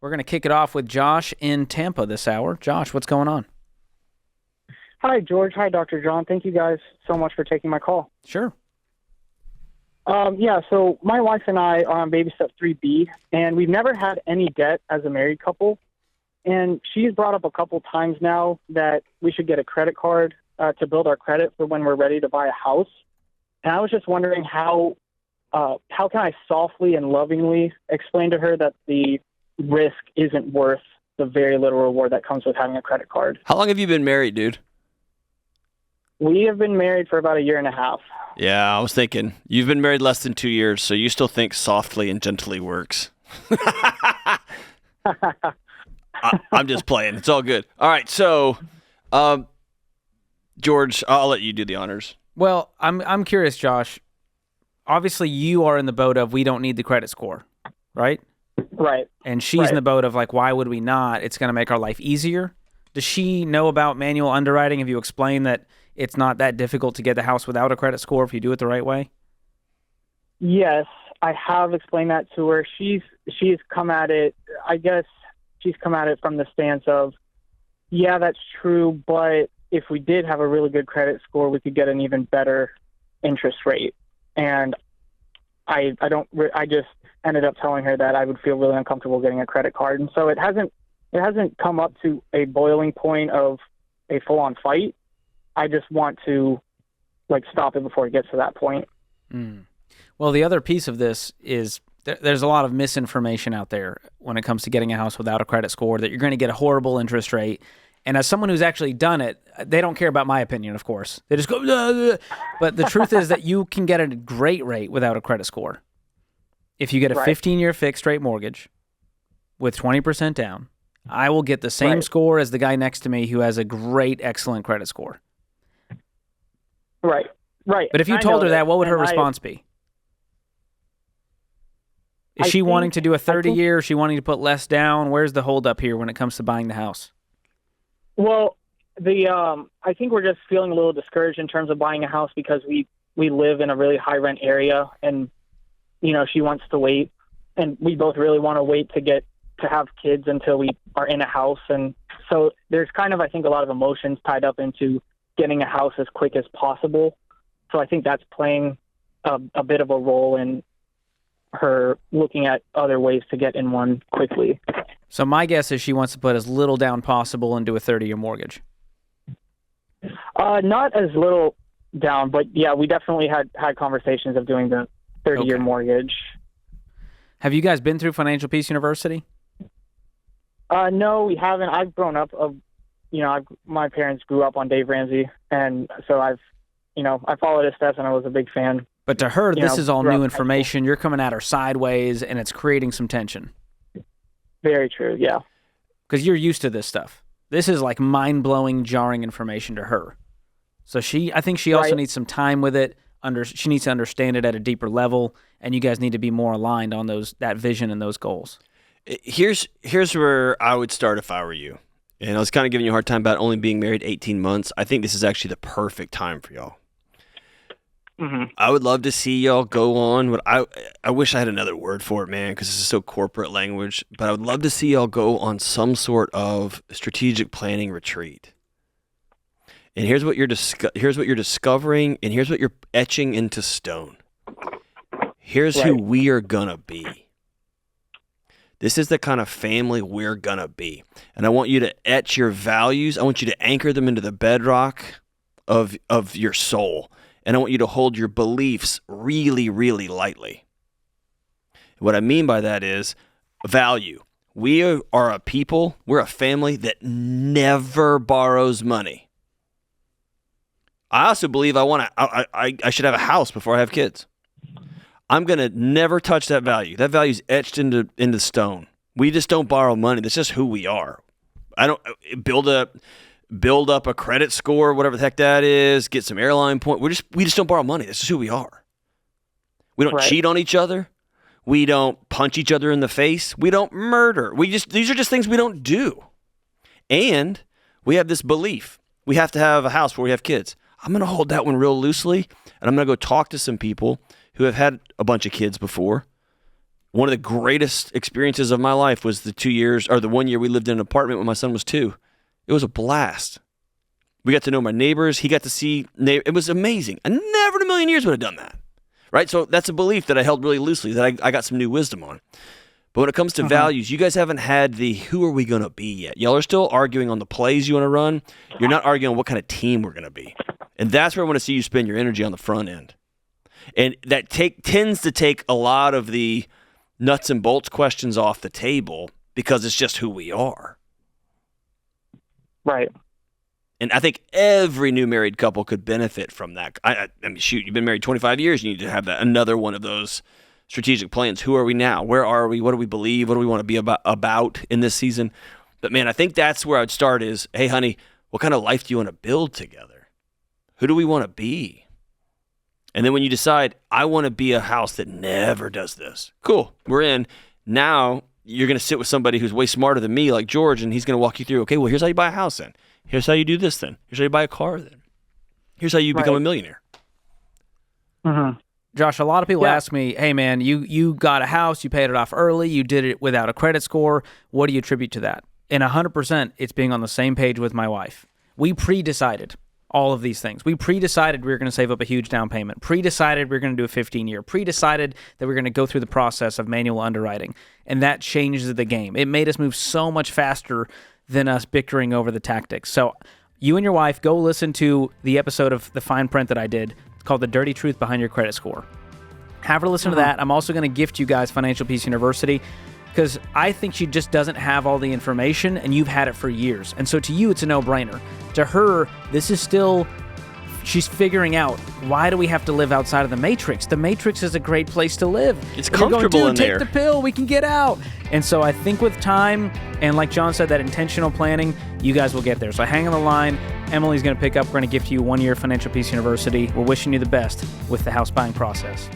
We're going to kick it off with Josh in Tampa this hour. Josh, what's going on? Hi, George. Hi, Dr. John. Thank you guys so much for taking my call. Sure. So my wife and I are on baby step 3B, and we've never had any debt as a married couple. And she's brought up a couple times now that we should get a credit card to build our credit for when we're ready to buy a house. And I was just wondering how can I softly and lovingly explain to her that the risk isn't worth the very little reward that comes with having a credit card. How long have you been married, dude? We have been married for about a year and a half. Yeah, I was thinking. You've been married less than 2 years, so you still think softly and gently works. I'm just playing. It's all good. All right, so, George, I'll let you do the honors. Well, I'm curious, Josh. Obviously, you are in the boat of we don't need the credit score, right? Right. And she's in the boat of like, why would we not? It's going to make our life easier. Does she know about manual underwriting? Have you explained that it's not that difficult to get the house without a credit score if you do it the right way? Yes, I have explained that to her. She's come at it, I guess she's come at it from the stance of, yeah, that's true, but if we did have a really good credit score, we could get an even better interest rate. And I just ended up telling her that I would feel really uncomfortable getting a credit card. And so it hasn't come up to a boiling point of a full-on fight. I just want to stop it before it gets to that point. Mm. Well, the other piece of this is there's a lot of misinformation out there when it comes to getting a house without a credit score, that you're going to get a horrible interest rate. And as someone who's actually done it, they don't care about my opinion, of course. They just go, blah, blah. But the truth is that you can get a great rate without a credit score. If you get a 15-year fixed rate mortgage with 20% down, I will get the same score as the guy next to me who has a great, excellent credit score. Right. But if you told her that, what would her response be? Is she wanting to do a 30-year? Is she wanting to put less down? Where's the holdup here when it comes to buying the house? Well, I think we're just feeling a little discouraged in terms of buying a house because we live in a really high rent area, and she wants to wait, and we both really want to wait to have kids until we are in a house. And so there's kind of, I think, a lot of emotions tied up into getting a house as quick as possible. So I think that's playing a bit of a role in her looking at other ways to get in one quickly. So my guess is she wants to put as little down possible and do a 30-year mortgage. Not as little down, but yeah, we definitely had conversations of doing the 30-year mortgage. Have you guys been through Financial Peace University? No, we haven't. I've grown up my parents grew up on Dave Ramsey, and so I followed his steps, and I was a big fan. But to her, this is all new information. You're coming at her sideways, and it's creating some tension. Very true, yeah. Because you're used to this stuff. This is like mind-blowing, jarring information to her. So I think she also needs some time with it. She needs to understand it at a deeper level, and you guys need to be more aligned on that vision and those goals. Here's where I would start if I were you. And I was kind of giving you a hard time about only being married 18 months. I think this is actually the perfect time for y'all. Mm-hmm. I would love to see y'all go on. I wish I had another word for it, man, because this is so corporate language. But I would love to see y'all go on some sort of strategic planning retreat. And here's what you're discovering, and here's what you're etching into stone. Here's who we are gonna be. This is the kind of family we're gonna be. And I want you to etch your values. I want you to anchor them into the bedrock of your soul. And I want you to hold your beliefs really, really lightly. What I mean by that is value. We are a people, we're a family that never borrows money. I also believe I should have a house before I have kids. I'm going to never touch that value. That value is etched into stone. We just don't borrow money. That's just who we are. I don't build up a credit score, whatever the heck that is, get some airline point. We just don't borrow money. That's just who we are. We don't cheat on each other. We don't punch each other in the face. We don't murder. These are just things we don't do. And we have this belief. We have to have a house before we have kids. I'm going to hold that one real loosely, and I'm going to go talk to some people who have had a bunch of kids before One of the greatest experiences of my life was the 2 years, or the 1 year we lived in an apartment when my son was 2. It was a blast. We got to know my neighbors. He got to see, it was amazing. I never in a million years would have done that, right? So that's a belief that I held really loosely that I got some new wisdom on. But when it comes to values, you guys haven't had the who are we going to be yet. Y'all are still arguing on the plays you want to run. You're not arguing on what kind of team we're going to be. And that's where I want to see you spend your energy on the front end. And that tends to take a lot of the nuts and bolts questions off the table because it's just who we are. Right. And I think every new married couple could benefit from that. I mean, shoot, you've been married 25 years. You need to have another one of those strategic plans. Who are we now? Where are we? What do we believe? What do we want to be about in this season? But man, I think that's where I'd start is, hey, honey, what kind of life do you want to build together? Who do we want to be? And then when you decide, I want to be a house that never does this. Cool, we're in. Now you're going to sit with somebody who's way smarter than me, like George, and he's going to walk you through, okay, well, here's how you buy a house then. Here's how you do this then. Here's how you buy a car then. Here's how you become a millionaire. Mm-hmm. Josh, a lot of people ask me, hey, man, you got a house, you paid it off early, you did it without a credit score. What do you attribute to that? And 100%, it's being on the same page with my wife. We pre-decided all of these things. We pre-decided we were going to save up a huge down payment, pre-decided we were going to do a 15-year, pre-decided that we were going to go through the process of manual underwriting, and that changes the game. It made us move so much faster than us bickering over the tactics. So you and your wife, go listen to the episode of The Fine Print that I did. It's called The Dirty Truth Behind Your Credit Score. Have her listen to that. I'm also going to gift you guys Financial Peace University because I think she just doesn't have all the information, and you've had it for years. And so to you, it's a no-brainer. To her, this is still, she's figuring out, why do we have to live outside of the Matrix? The Matrix is a great place to live. It's comfortable in there. Take the pill, we can get out. And so I think with time, and like John said, that intentional planning, you guys will get there. So hang on the line. Emily's going to pick up. We're going to gift you 1 year Financial Peace University. We're wishing you the best with the house buying process.